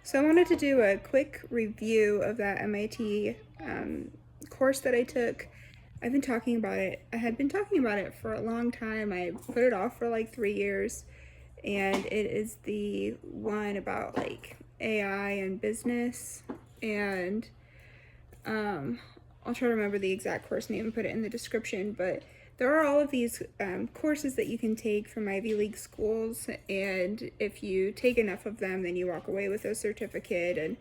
So I wanted to do a quick review of that MIT course that I took. I've been talking about it. I had been talking about it for a long time. I put it off for like 3 years, and it is the one about like AI and business. And I'll try to remember the exact course name and put it in the description, but there are all of these courses that you can take from Ivy League schools, and if you take enough of them, then you walk away with a certificate, and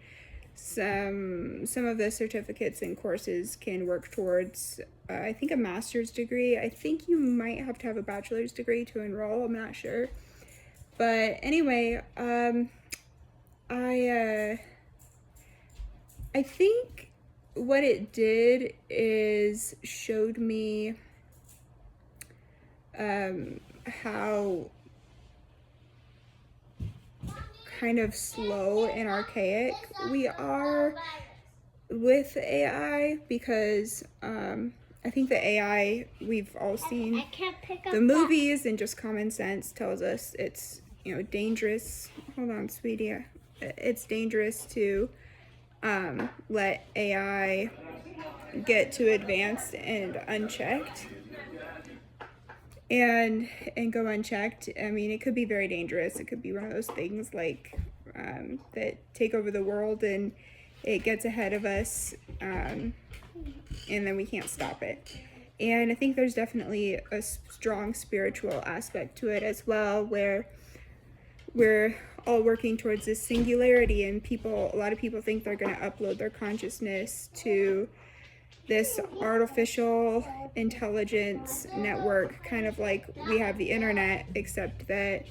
some of the certificates and courses can work towards, I think, a master's degree. I think you might have to have a bachelor's degree to enroll, I'm not sure. But anyway, I think what it did is showed me how kind of slow and archaic we are with AI, because I think the AI we've all seen the movies, and just common sense tells us it's, dangerous. Hold on, sweetie. It's dangerous to let AI get too advanced and unchecked and go unchecked. I mean, it could be very dangerous. It could be one of those things like that take over the world, and it gets ahead of us, and then we can't stop it. And I think there's definitely a strong spiritual aspect to it as well, where we're all working towards this singularity, and a lot of people think they're going to upload their consciousness to this artificial intelligence network, kind of like we have the internet, except that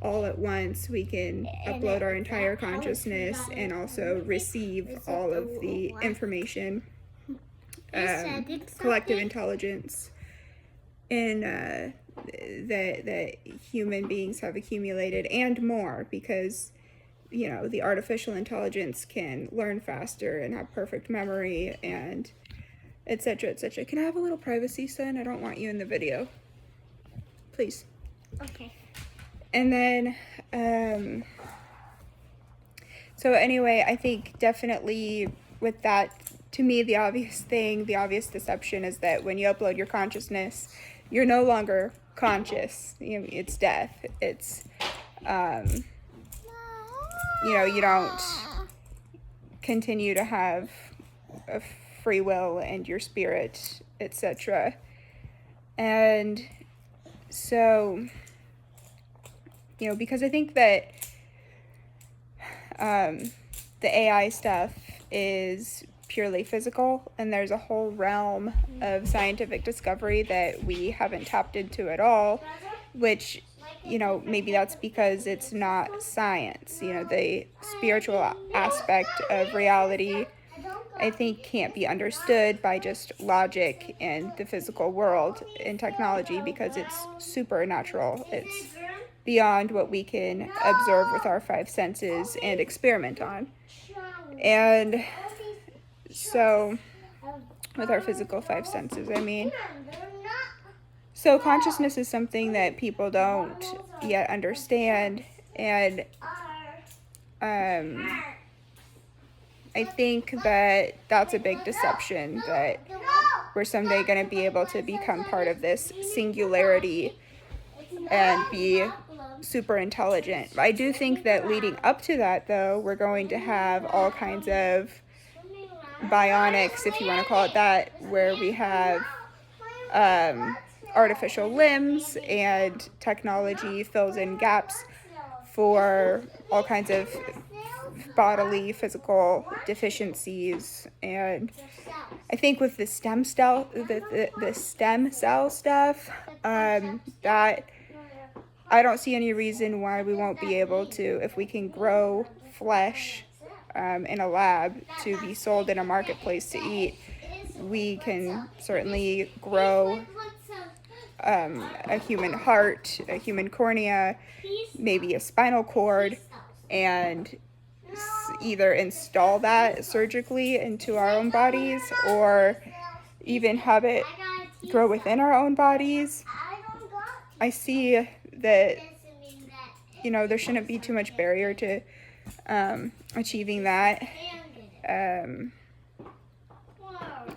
all at once we can upload our entire consciousness and also receive all of the information, collective intelligence, and that human beings have accumulated, and more, because the artificial intelligence can learn faster and have perfect memory, and etc., etc. Can I have a little privacy, son? I don't want you in the video. Please. Okay. And then, so anyway, I think definitely with that, to me, the obvious deception is that when you upload your consciousness, you're no longer conscious. It's death. It's, you don't continue to have a free will and your spirit, etc. And so, because I think that the AI stuff is purely physical, and there's a whole realm of scientific discovery that we haven't tapped into at all, which, maybe that's because it's not science. The spiritual aspect of reality, I think, can't be understood by just logic and the physical world and technology, because it's supernatural. It's beyond what we can observe with our 5 senses and experiment on. And so, with our physical 5 senses, I mean. So consciousness is something that people don't yet understand, and I think that that's a big deception, that we're someday going to be able to become part of this singularity and be super intelligent. I do think that leading up to that, though, we're going to have all kinds of bionics, if you want to call it that, where we have artificial limbs, and technology fills in gaps for all kinds of bodily, physical deficiencies. And I think with the stem cell stuff, that I don't see any reason why we won't be able to, if we can grow flesh in a lab to be sold in a marketplace to eat, we can certainly grow a human heart, a human cornea, maybe a spinal cord, and either install that surgically into our own bodies, or even have it grow within our own bodies. I see that, there shouldn't be too much barrier to achieving that,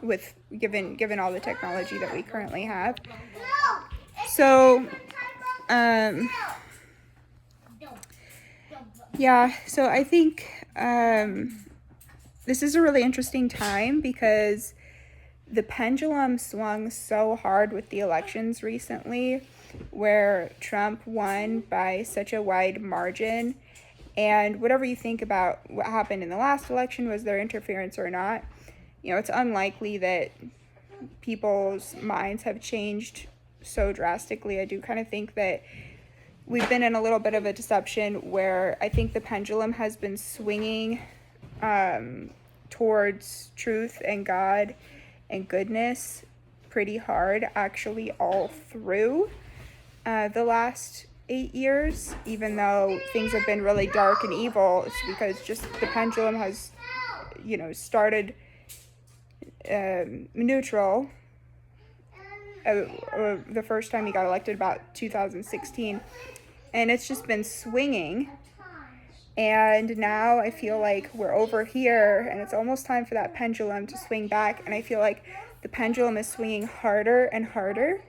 with given all the technology that we currently have. So yeah, so I think this is a really interesting time because the pendulum swung so hard with the elections recently, where Trump won by such a wide margin. And whatever you think about what happened in the last election, was there interference or not, it's unlikely that people's minds have changed so drastically. I do kind of think that we've been in a little bit of a deception where I think the pendulum has been swinging towards truth and God and goodness pretty hard, actually, all through the last 8 years. Even though things have been really dark and evil, it's because just the pendulum has, started neutral the first time he got elected, about 2016, and it's just been swinging. And now I feel like we're over here and it's almost time for that pendulum to swing back, and I feel like the pendulum is swinging harder and harder.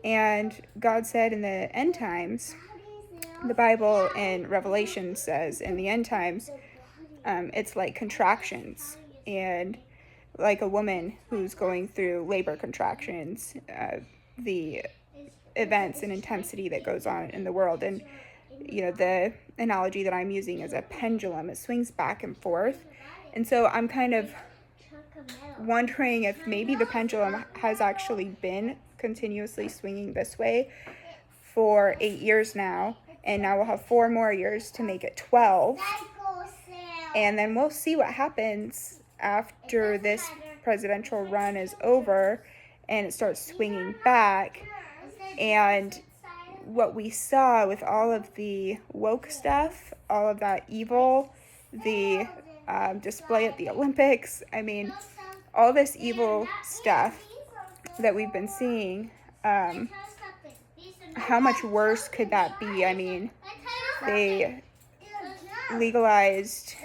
And God said in the end times, the Bible in Revelation says in the end times, it's like contractions, and like a woman who's going through labor contractions, the events and intensity that goes on in the world. And the analogy that I'm using is a pendulum. It swings back and forth. And so I'm kind of wondering if maybe the pendulum has actually been continuously swinging this way for 8 years now, and now we'll have 4 more years to make it 12. And then we'll see what happens after this presidential run is over and it starts swinging back. And what we saw with all of the woke stuff, all of that evil, the display at the Olympics, I mean, all this evil stuff that we've been seeing, how much worse could that be? I mean, they legalized,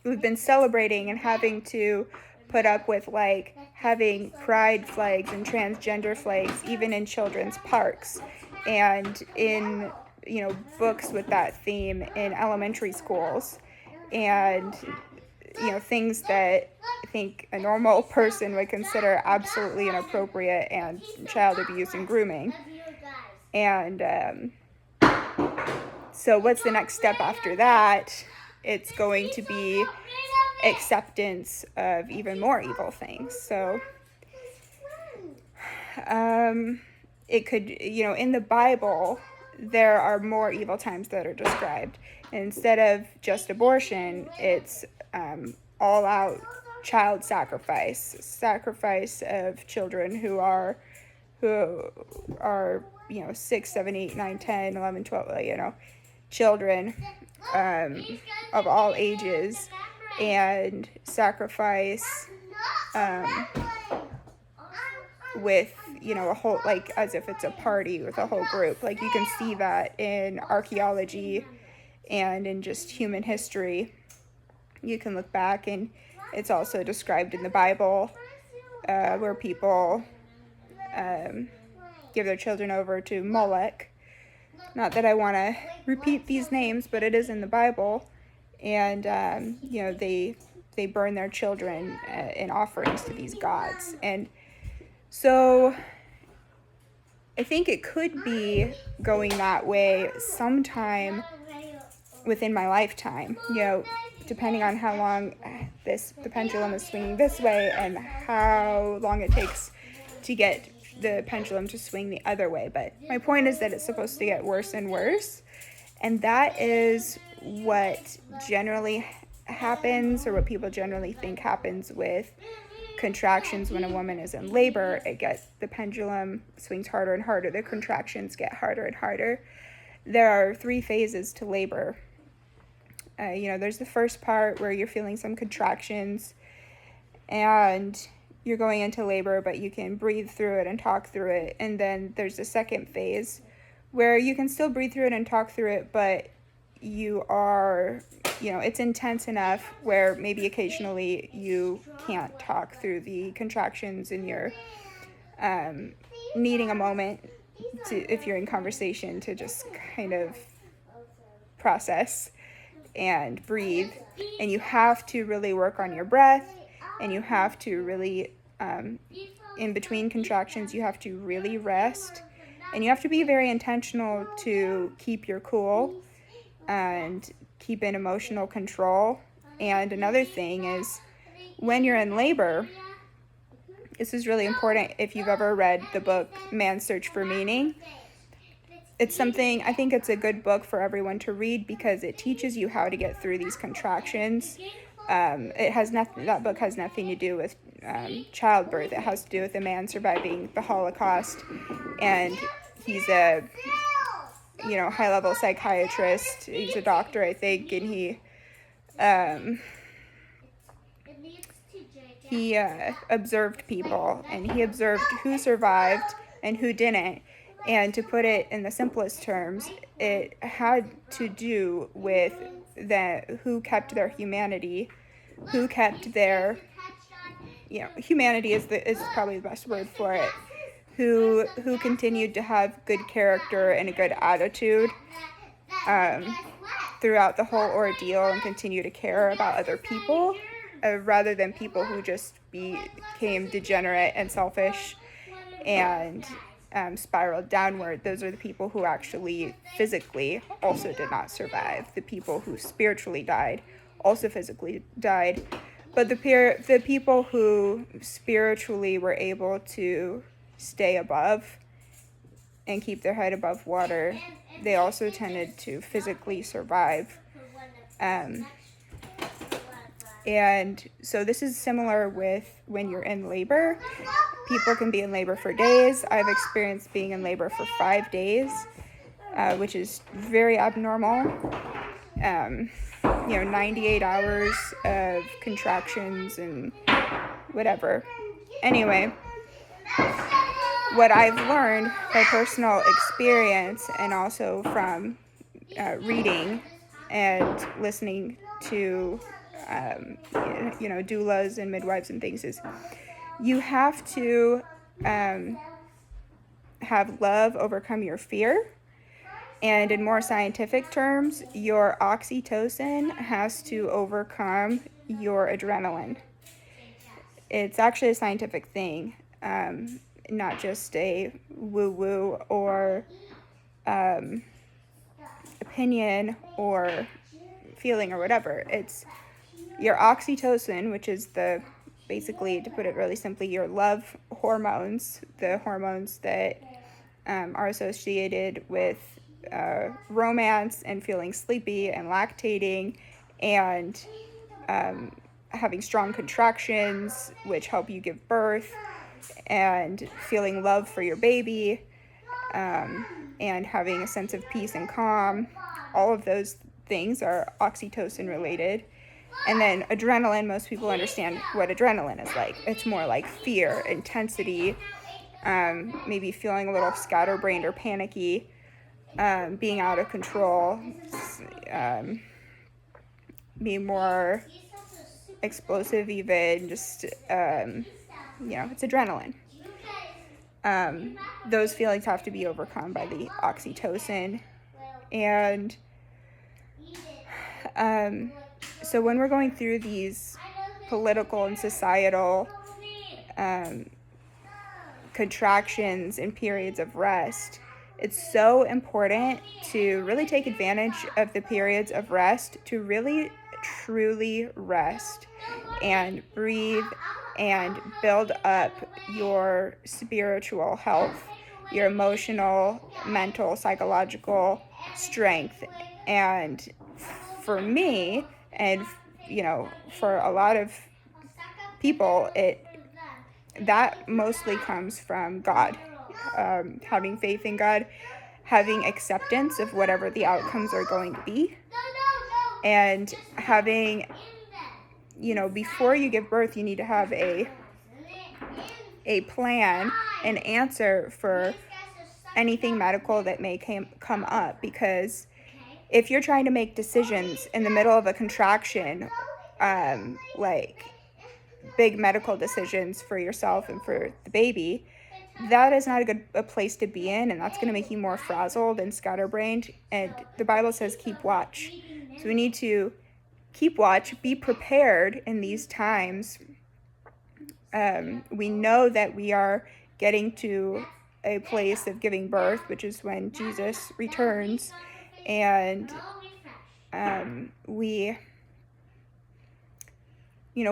we've been celebrating and having to put up with like having pride flags and transgender flags even in children's parks and in books with that theme in elementary schools, and things that I think a normal person would consider absolutely inappropriate and child abuse and grooming. And so what's the next step after that? It's going to be acceptance of even more evil things. So it could, in the Bible, there are more evil times that are described. And instead of just abortion, it's all out child sacrifice of children who are 6, 7, 8, 9, 10, 11, 12, children of all ages, and sacrifice with a whole, like, as if it's a party with a whole group. Like, you can see that in archaeology and in just human history. You can look back, and it's also described in the Bible, where people give their children over to Molech. Not that I want to repeat these names, but it is in the Bible. And they burn their children in offerings to these gods. And so I think it could be going that way sometime within my lifetime, depending on how long the pendulum is swinging this way and how long it takes to get the pendulum to swing the other way. But my point is that it's supposed to get worse and worse, and that is what generally happens, or what people generally think happens with contractions when a woman is in labor. The pendulum swings harder and harder. The contractions get harder and harder. There are 3 phases to labor. There's the first part where you're feeling some contractions and you're going into labor, but you can breathe through it and talk through it. And then there's the second phase where you can still breathe through it and talk through it, but you are, it's intense enough where maybe occasionally you can't talk through the contractions and you're needing a moment to, if you're in conversation, to just kind of process and breathe. And you have to really work on your breath, and you have to really, in between contractions, you have to really rest, and you have to be very intentional to keep your cool and keep in emotional control. And another thing is, when you're in labor, this is really important. If you've ever read the book Man's Search for Meaning, it's something, I think it's a good book for everyone to read because it teaches you how to get through these contractions. It has nothing, that book has nothing to do with childbirth. It has to do with a man surviving the Holocaust, and he's a high-level psychiatrist. He's a doctor, I think, and he observed people, and he observed who survived and who didn't. And to put it in the simplest terms, it had to do with who kept their humanity, who kept their, humanity is probably the best word for it, who continued to have good character and a good attitude throughout the whole ordeal, and continue to care about other people, rather than people who just became degenerate and selfish and spiraled downward. Those are the people who actually physically also did not survive. The people who spiritually died also physically died. But the people who spiritually were able to stay above and keep their head above water, they also tended to physically survive. And so this is similar with when you're in labor. People can be in labor for days. I've experienced being in labor for 5 days, which is very abnormal. 98 hours of contractions and whatever. Anyway, what I've learned by personal experience, and also from reading and listening to doulas and midwives and things, is you have to have love overcome your fear. And in more scientific terms, your oxytocin has to overcome your adrenaline. It's actually a scientific thing, not just a woo-woo or opinion or feeling or whatever. It's your oxytocin, which is basically, to put it really simply, your love hormones, the hormones that are associated with romance and feeling sleepy and lactating and having strong contractions, which help you give birth, and feeling love for your baby, and having a sense of peace and calm. All of those things are oxytocin related. And then adrenaline, most people understand what adrenaline is like. It's more like fear, intensity, maybe feeling a little scatterbrained or panicky, being out of control, being more explosive even, just, it's adrenaline. Those feelings have to be overcome by the oxytocin. And so when we're going through these political and societal contractions and periods of rest, it's so important to really take advantage of the periods of rest, to really truly rest and breathe and build up your spiritual health, your emotional, mental, psychological strength. And for me, and for a lot of people, that mostly comes from God. Having faith in God, having acceptance of whatever the outcomes are going to be, and having, before you give birth, you need to have a plan, an answer for anything medical that may come up, because if you're trying to make decisions in the middle of a contraction, like big medical decisions for yourself and for the baby, that is not a place to be in, and that's going to make you more frazzled and scatterbrained. And the Bible says keep watch. So we need to keep watch, be prepared in these times. We know that we are getting to a place of giving birth, which is when Jesus returns, and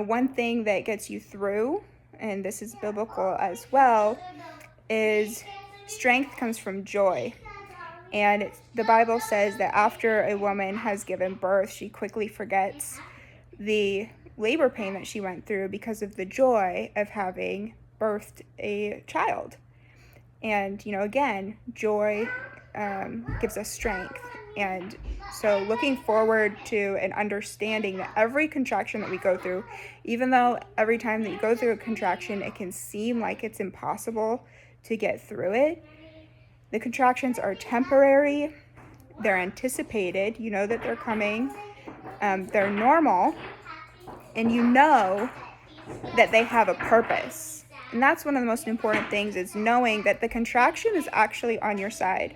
one thing that gets you through, and this is biblical as well, is strength comes from joy. And the Bible says that after a woman has given birth, she quickly forgets the labor pain that she went through because of the joy of having birthed a child. And, again, joy gives us strength. And so looking forward to and understanding that every contraction that we go through, even though every time that you go through a contraction, it can seem like it's impossible to get through it, the contractions are temporary, they're anticipated, you know that they're coming, they're normal, and you know that they have a purpose. And that's one of the most important things, is knowing that the contraction is actually on your side.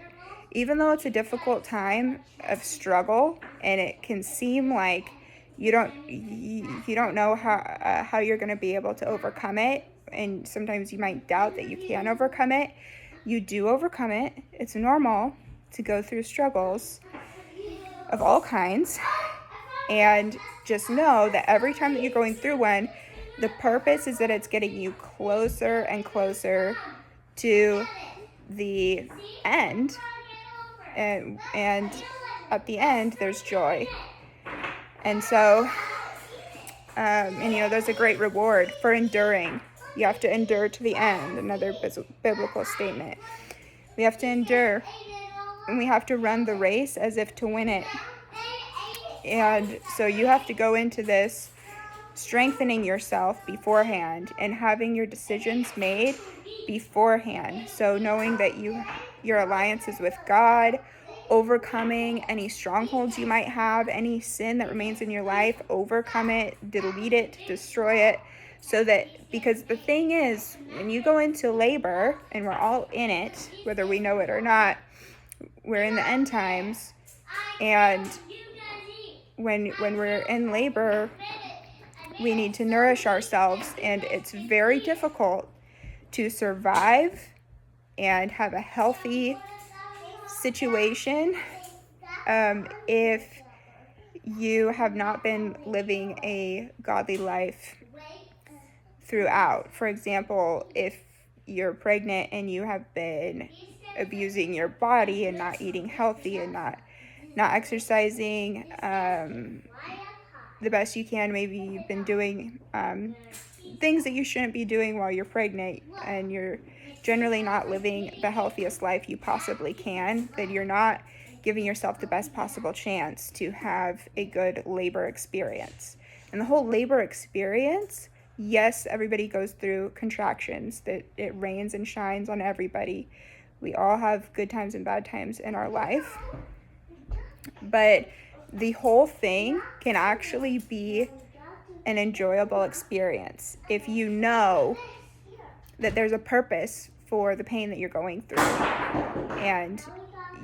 Even though it's a difficult time of struggle and it can seem like you don't know how you're going to be able to overcome it, and sometimes you might doubt that you can overcome it, you do overcome it. It's normal to go through struggles of all kinds. And just know that every time that you're going through one, the purpose is that it's getting you closer and closer to the end. And at the end, there's joy. And so, there's a great reward for enduring. You have to endure to the end, another biblical statement. We have to endure, and we have to run the race as if to win it. And so you have to go into this strengthening yourself beforehand and having your decisions made beforehand. So knowing that your alliance is with God, overcoming any strongholds you might have, any sin that remains in your life, overcome it, delete it, destroy it. So that, because the thing is, when you go into labor, and we're all in it, whether we know it or not, we're in the end times, and when we're in labor, we need to nourish ourselves, and it's very difficult to survive and have a healthy situation if you have not been living a godly life throughout. For example, if you're pregnant and you have been abusing your body and not eating healthy and not exercising the best you can, maybe you've been doing things that you shouldn't be doing while you're pregnant, and you're generally not living the healthiest life you possibly can, then you're not giving yourself the best possible chance to have a good labor experience. And the whole labor experience, yes, everybody goes through contractions, that it rains and shines on everybody. We all have good times and bad times in our life. But the whole thing can actually be an enjoyable experience if you know that there's a purpose for the pain that you're going through. And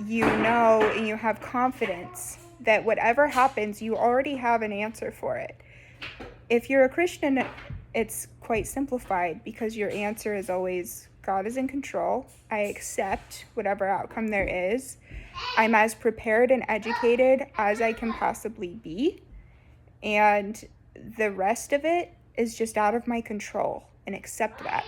you know, and you have confidence that whatever happens, you already have an answer for it. If you're a Christian, it's quite simplified, because your answer is always, God is in control. I accept whatever outcome there is. I'm as prepared and educated as I can possibly be. And the rest of it is just out of my control, and accept that.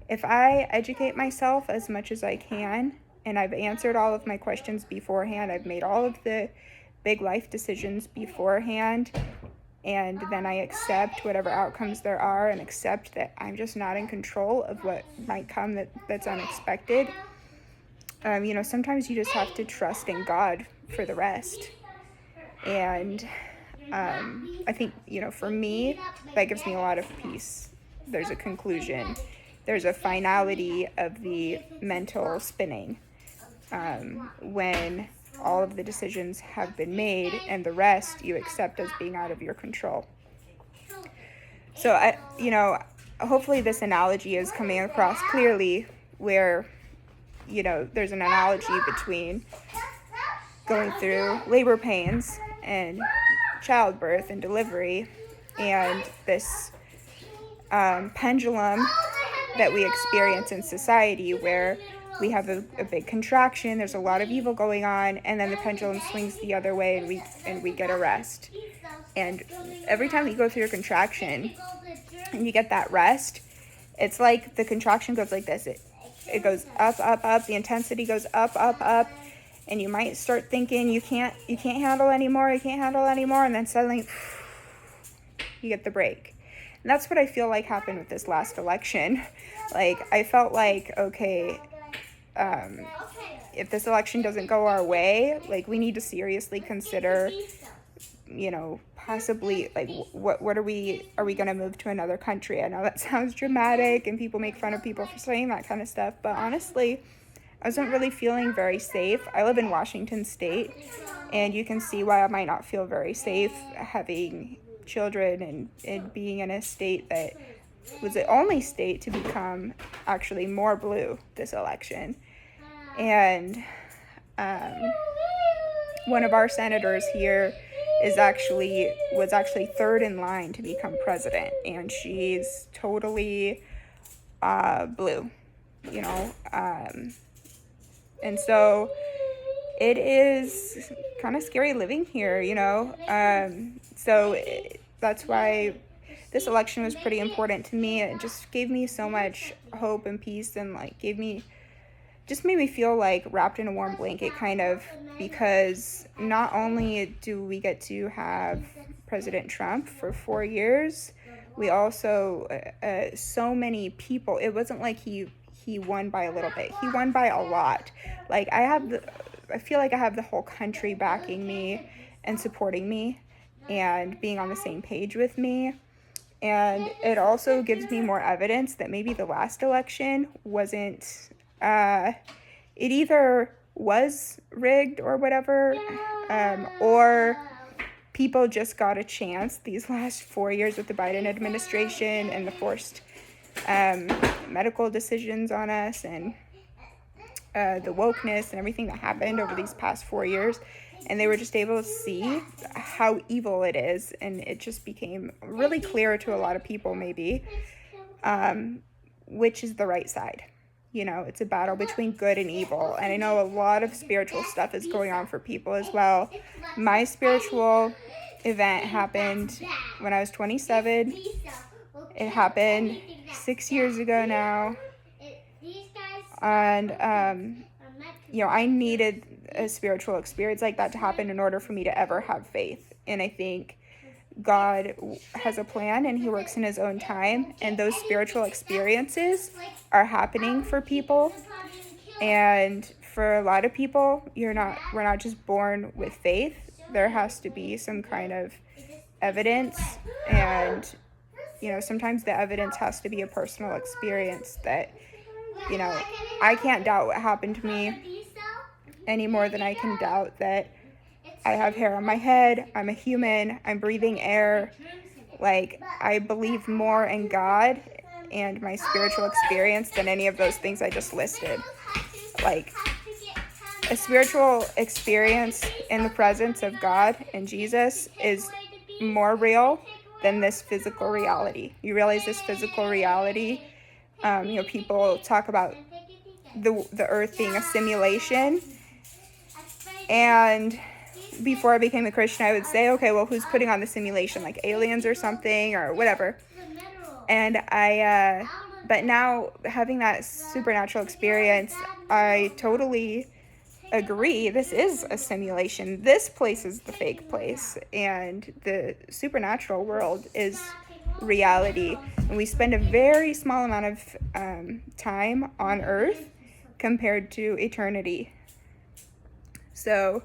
If I educate myself as much as I can, and I've answered all of my questions beforehand, I've made all of the big life decisions beforehand, and then I accept whatever outcomes there are, and accept that I'm just not in control of what might come that's unexpected. Sometimes you just have to trust in God for the rest. And I think, for me, that gives me a lot of peace. There's a conclusion. there's a finality of the mental spinning when all of the decisions have been made and the rest you accept as being out of your control. So hopefully this analogy is coming across clearly, where there's an analogy between going through labor pains and childbirth and delivery, and this pendulum that we experience in society, where we have a big contraction, there's a lot of evil going on, and then the pendulum swings the other way, and we get a rest. And every time you go through a contraction and you get that rest, it's like the contraction goes like this. It goes up, up, up. The intensity goes up, up, up. And you might start thinking you can't handle anymore. You can't handle anymore. And then suddenly you get the break. And that's what I feel like happened with this last election. Like, I felt like, okay, if this election doesn't go our way, like, we need to seriously consider, possibly, like, what are we going to move to another country? I know that sounds dramatic and people make fun of people for saying that kind of stuff, but honestly, I wasn't really feeling very safe. I live in Washington State, and you can see why I might not feel very safe having children and being in a state that was the only state to become actually more blue this election. And one of our senators here was actually third in line to become president, and she's totally blue, and so it is kind of scary living here, so that's why this election was pretty important to me. It just gave me so much hope and peace, and just made me feel like wrapped in a warm blanket, kind of, because not only do we get to have President Trump for 4 years, we also, so many people, it wasn't like he won by a little bit. He won by a lot. Like, I feel like I have the whole country backing me and supporting me and being on the same page with me. And it also gives me more evidence that maybe the last election wasn't, it either was rigged or whatever, or people just got a chance these last 4 years with the Biden administration and the forced medical decisions on us, and the wokeness and everything that happened over these past 4 years. And they were just able to see how evil it is, and it just became really clear to a lot of people, maybe, which is the right side. It's a battle between good and evil, and I know a lot of spiritual stuff is going on for people as well. My spiritual event happened when I was 27. It happened 6 years ago now, and I needed a spiritual experience like that to happen in order for me to ever have faith. And I think God has a plan, and he works in his own time, and those spiritual experiences are happening for people. And for a lot of people, we're not just born with faith. There has to be some kind of evidence, and sometimes the evidence has to be a personal experience that I can't doubt what happened to me any more than I can doubt that I have hair on my head, I'm a human, I'm breathing air. Like, I believe more in God and my spiritual experience than any of those things I just listed. Like, a spiritual experience in the presence of God and Jesus is more real than this physical reality. You realize this physical reality, people talk about the earth being a simulation. And before I became a Christian, I would say, okay, well, who's putting on the simulation? Like aliens or something or whatever. And but now having that supernatural experience, I totally agree. This is a simulation. This place is the fake place, and the supernatural world is reality. And we spend a very small amount of time on earth compared to eternity. So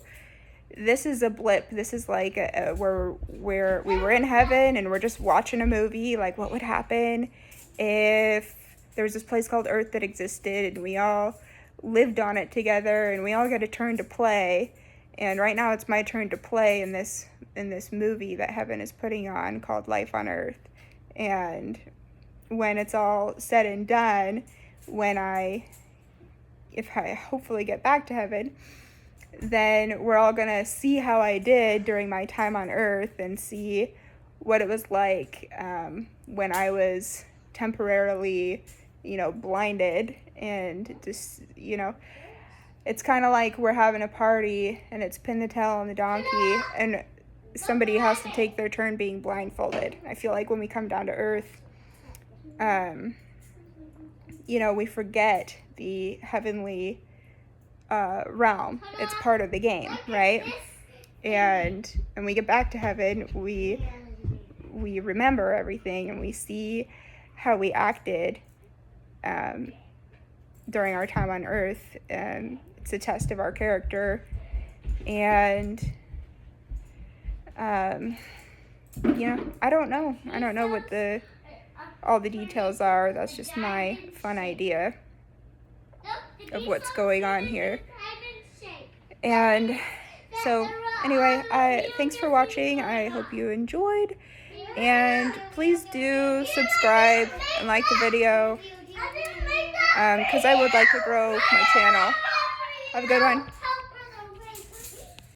this is a blip. This is like where we were in heaven and we're just watching a movie. Like, what would happen if there was this place called Earth that existed, and we all lived on it together, and we all got a turn to play. And right now it's my turn to play in this movie that heaven is putting on called Life on Earth. And when it's all said and done, if I hopefully get back to heaven, then we're all gonna see how I did during my time on Earth and see what it was like when I was temporarily, blinded, and just, it's kind of like we're having a party and it's pin the tail on the donkey and somebody has to take their turn being blindfolded. I feel like when we come down to Earth, we forget the heavenly realm. It's part of the game, right? And when we get back to heaven, we remember everything and we see how we acted during our time on Earth. It's a test of our character, and I don't know what all the details are. That's just my fun idea of what's going on here. And so anyway, thanks for watching. I hope you enjoyed, and please do subscribe and like the video, because I would like to grow my channel. Have a good one.